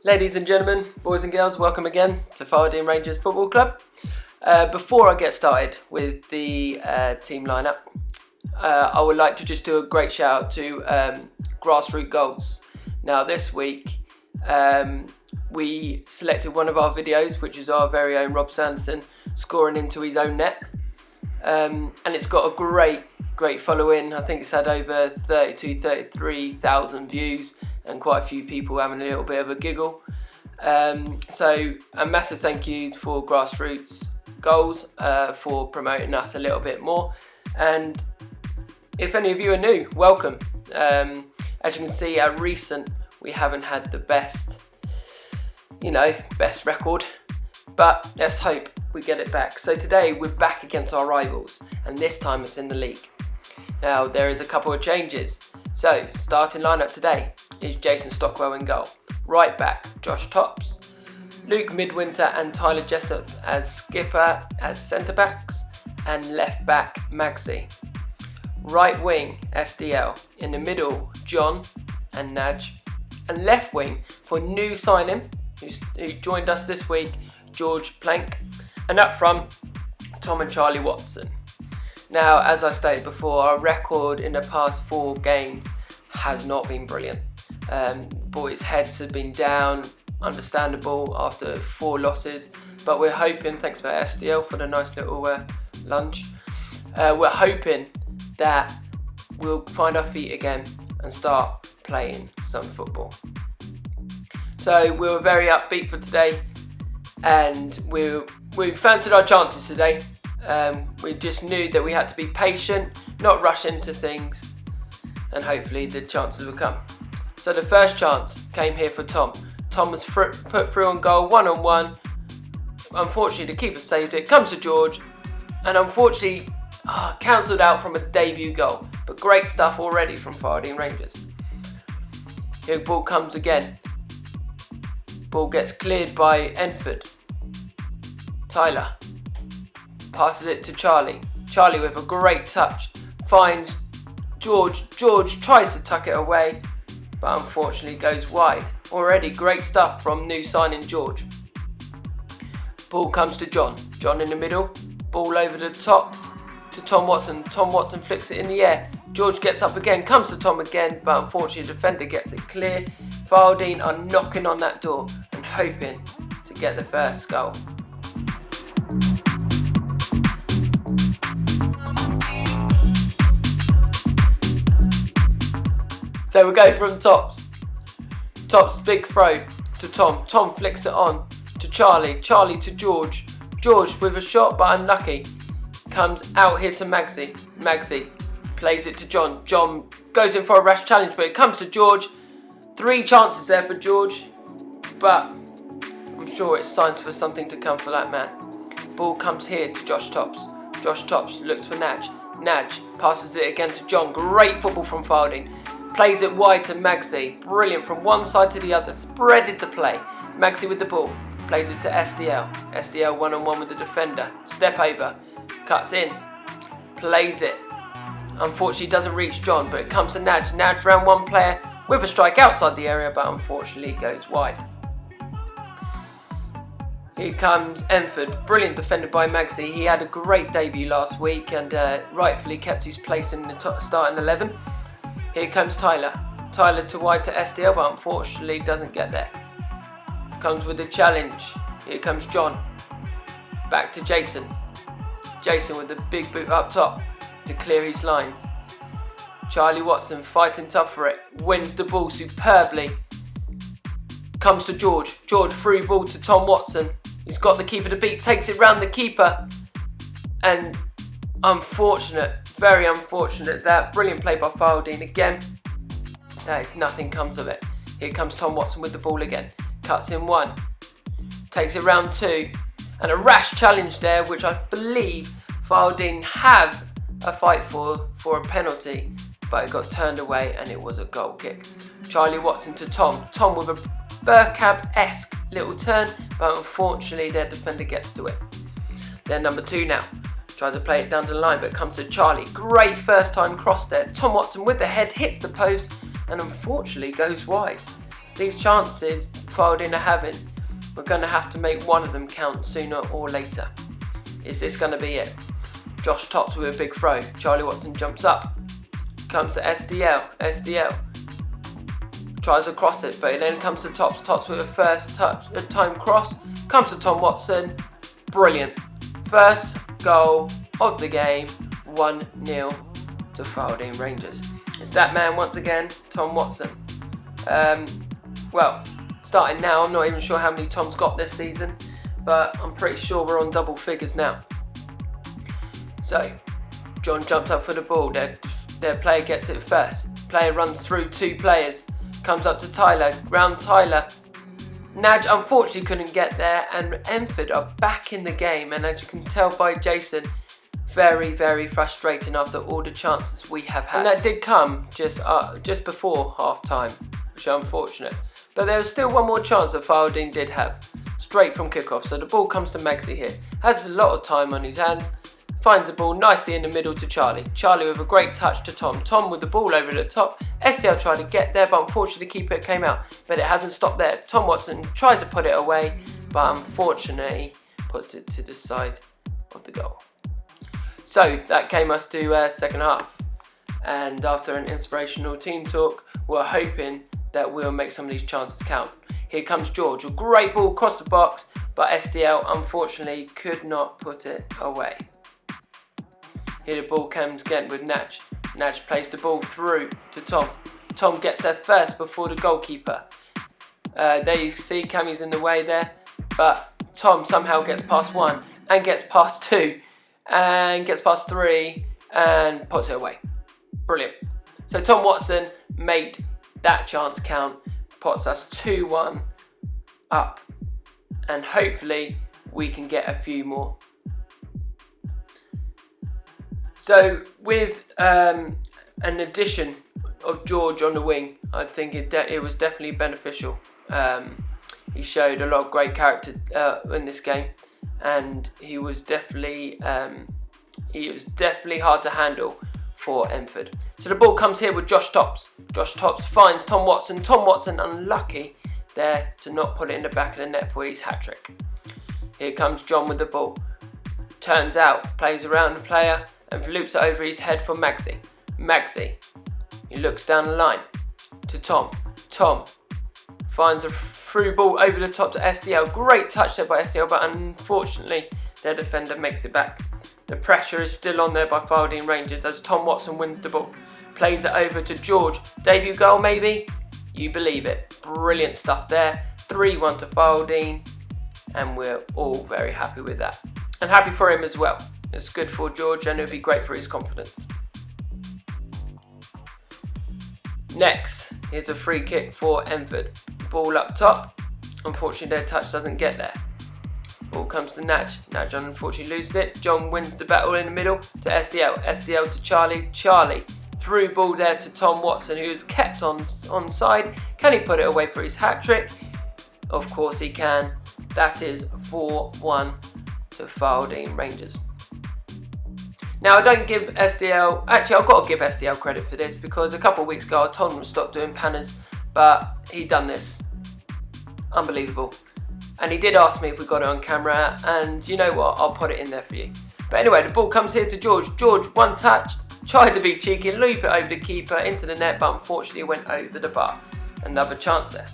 Ladies and gentlemen, boys and girls, welcome again to Figheldean Rangers Football Club. Before I get started with the team lineup, I would like to just do a great shout out to Grassroots Goals. Now this week we selected one of our videos, which is our very own Rob Sanderson scoring into his own net, and it's got a great following. I think it's had over 33,000 views and quite a few people having a little bit of a giggle. So a massive thank you for Grassroots Goals for promoting us a little bit more. And if any of you are new, welcome. As you can see, at recent we haven't had the best record, but let's hope we get it back. So today we're back against our rivals, and this time it's in the league. Now there is a couple of changes. So starting lineup today is Jason Stockwell in goal. Right back, Josh Tops. Luke Midwinter and Tyler Jessup as skipper as centre backs, and left back Maxi. Right wing SDL. In the middle John and Naj, and left wing for new signing who joined us this week, George Plank, and up front Tom and Charlie Watson. Now, as I stated before, our record in the past 4 games has not been brilliant. Boys' heads have been down, understandable after 4 losses, but we're hoping, thanks for SDL for the nice little lunch, we're hoping that we'll find our feet again and start playing some football. So we were very upbeat for today, and we fancied our chances today. We just knew that we had to be patient, not rush into things, and hopefully the chances would come. So the first chance came here for Tom. Tom was put through on goal, 1-on-1. Unfortunately, the keeper saved it. Comes to George, and unfortunately cancelled out from a debut goal. But great stuff already from Figheldean Rangers. Here ball comes again. Ball gets cleared by Enford. Tyler passes it to Charlie. Charlie with a great touch finds George. George tries to tuck it away, but unfortunately goes wide. Already great stuff from new signing George. Ball comes to John. John in the middle. Ball over the top to Tom Watson. Tom Watson flicks it in the air. George gets up again, comes to Tom again, but unfortunately the defender gets it clear. Figheldean are knocking on that door and hoping to get the first goal. So we go from Tops. Tops big throw to Tom. Tom flicks it on to Charlie. Charlie to George. George with a shot but unlucky. Comes out here to Maxi. Maxi plays it to John. John goes in for a rash challenge, but it comes to George. 3 chances there for George, but I'm sure it's signs for something to come for that man. Ball comes here to Josh Tops. Josh Tops looks for Naj. Naj passes it again to John. Great football from Figheldean. Plays it wide to Maxi. Brilliant from one side to the other. Spreaded the play. Maxi with the ball. Plays it to SDL. SDL 1-on-1 with the defender. Step over. Cuts in. Plays it. Unfortunately doesn't reach John, but it comes to Naj. Naj round one player with a strike outside the area, but unfortunately goes wide. Here comes Enford. Brilliant defended by Maxi. He had a great debut last week and rightfully kept his place in the starting 11. Here comes Tyler. Tyler to wide to SDL, but unfortunately doesn't get there. Comes with a challenge. Here comes John. Back to Jason. Jason with the big boot up top to clear his lines. Charlie Watson fighting tough for it. Wins the ball superbly. Comes to George. George through ball to Tom Watson. He's got the keeper to beat. Takes it round the keeper. And unfortunate. Very unfortunate that. Brilliant play by Figheldean again. Nothing comes of it. Here comes Tom Watson with the ball again. Cuts in 1. Takes it round 2. And a rash challenge there, which I believe Figheldean have a fight for a penalty. But it got turned away and it was a goal kick. Charlie Watson to Tom. Tom with a Burkham-esque little turn, but unfortunately their defender gets to it. They're number 2 now. Tries to play it down the line, but it comes to Charlie. Great first time cross there. Tom Watson with the head hits the post and unfortunately goes wide. these chances Figheldean are having, we're going to have to make one of them count sooner or later. Is this going to be it? Josh tops with a big throw. Charlie Watson jumps up. Comes to SDL. SDL tries to cross it, but it then comes to Tops. Tops with a first time cross. Comes to Tom Watson. Brilliant. First goal of the game. 1-0 to Figheldean Rangers. It's that man once again, Tom Watson. Well, starting now, I'm not even sure how many Tom's got this season, but I'm pretty sure we're on double figures now. So, Jon jumps up for the ball. Their player gets it first. Player runs through two players. Comes up to Tyler. Round Tyler. Naj unfortunately couldn't get there, and Enford are back in the game. And as you can tell by Jason, very, very frustrating after all the chances we have had. And that did come just before half time, which is unfortunate. But there was still one more chance that Figheldean did have, straight from kickoff. So the ball comes to Magsy here. Has a lot of time on his hands. Finds the ball nicely in the middle to Charlie. Charlie with a great touch to Tom. Tom with the ball over the top. SDL tried to get there, but unfortunately the keeper came out. But it hasn't stopped there. Tom Watson tries to put it away, but unfortunately puts it to the side of the goal. So that came us to second half. And after an inspirational team talk, we're hoping that we'll make some of these chances count. Here comes George. A great ball across the box, but SDL unfortunately could not put it away. Here the ball comes again with Naj. Naj plays the ball through to Tom. Tom gets there first before the goalkeeper. There you see Cammy's in the way there, but Tom somehow gets past one and gets past two and gets past three and puts it away. Brilliant. So Tom Watson made that chance count, puts us 2-1 up, and hopefully we can get a few more. So with an addition of George on the wing, I think it was definitely beneficial. He showed a lot of great character in this game, and he was definitely hard to handle for Enford. So the ball comes here with Josh Tops. Josh Tops finds Tom Watson. Tom Watson unlucky there to not put it in the back of the net for his hat-trick. Here comes Jon with the ball. Turns out, plays around the player, and loops it over his head for Magsy. Magsy, he looks down the line to Tom. Tom finds a through ball over the top to SDL. Great touch there by SDL, but unfortunately their defender makes it back. The pressure is still on there by Figheldean Rangers as Tom Watson wins the ball. Plays it over to George. Debut goal maybe? You believe it. Brilliant stuff there. 3-1 to Figheldean, and we're all very happy with that. And happy for him as well. It's good for George and it'll be great for his confidence. Next, here's a free kick for Enford. Ball up top. Unfortunately their touch doesn't get there. Ball comes to Naj. Naj unfortunately loses it. Jon wins the battle in the middle to SDL. SDL to Charlie. Charlie through ball there to Tom Watson, who is kept onside. Can he put it away for his hat-trick? Of course he can. That is 4-1 to Figheldean Rangers. Now I don't give SDL, actually I've got to give SDL credit for this, because a couple of weeks ago I told him to stop doing panners, but he done this. Unbelievable. And he did ask me if we got it on camera, and you know what, I'll put it in there for you. But anyway, the ball comes here to George. George, one touch, tried to be cheeky, loop it over the keeper into the net, but unfortunately it went over the bar. Another chance there.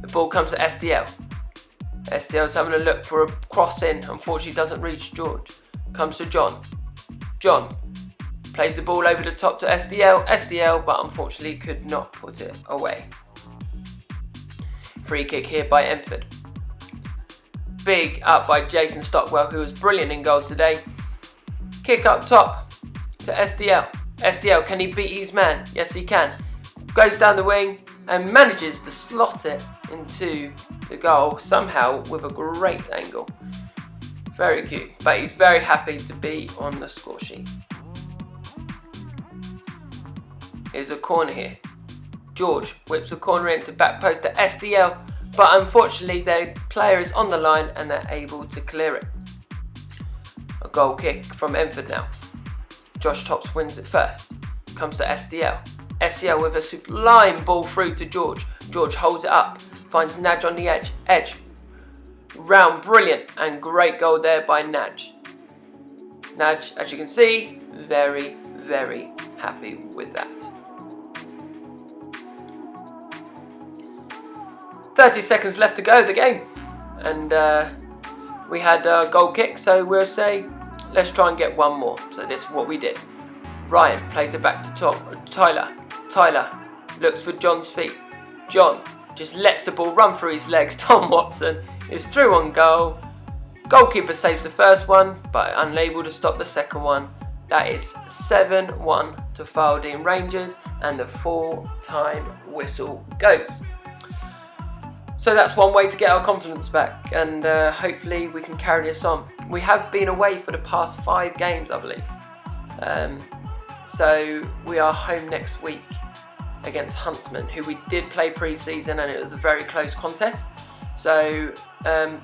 The ball comes to SDL. SDL's having a look for a cross in, unfortunately doesn't reach George. Comes to Jon. Jon plays the ball over the top to SDL. SDL, but unfortunately could not put it away. Free kick here by Enford. Big up by Jason Stockwell, who was brilliant in goal today. Kick up top to SDL. SDL, can he beat his man? Yes, he can. Goes down the wing and manages to slot it into the goal somehow with a great angle. Very cute, but he's very happy to be on the score sheet. Here's a corner here. George whips the corner into back post to SDL, but unfortunately their player is on the line and they're able to clear it. A goal kick from Enford now. Josh Tops wins it first. Comes to SDL. SDL with a sublime ball through to George. George holds it up, finds Naj on the edge. Round, brilliant, and great goal there by Naj. Naj, as you can see, very, very happy with that. 30 seconds left to go of the game, and we had a goal kick, so we'll say let's try and get one more. So this is what we did. Ryan plays it back to Tyler looks for Jon's feet. Jon just lets the ball run through his legs. Tom Watson is through on goal. Goalkeeper saves the first one, but unable to stop the second one. That is 7-1 to Figheldean Rangers, and the full-time whistle goes. So that's one way to get our confidence back, and hopefully we can carry this on. We have been away for the past 5 games, I believe. So we are home next week against Huntsman, who we did play pre-season, and it was a very close contest. So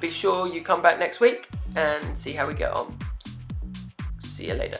be sure you come back next week and see how we get on. See you later.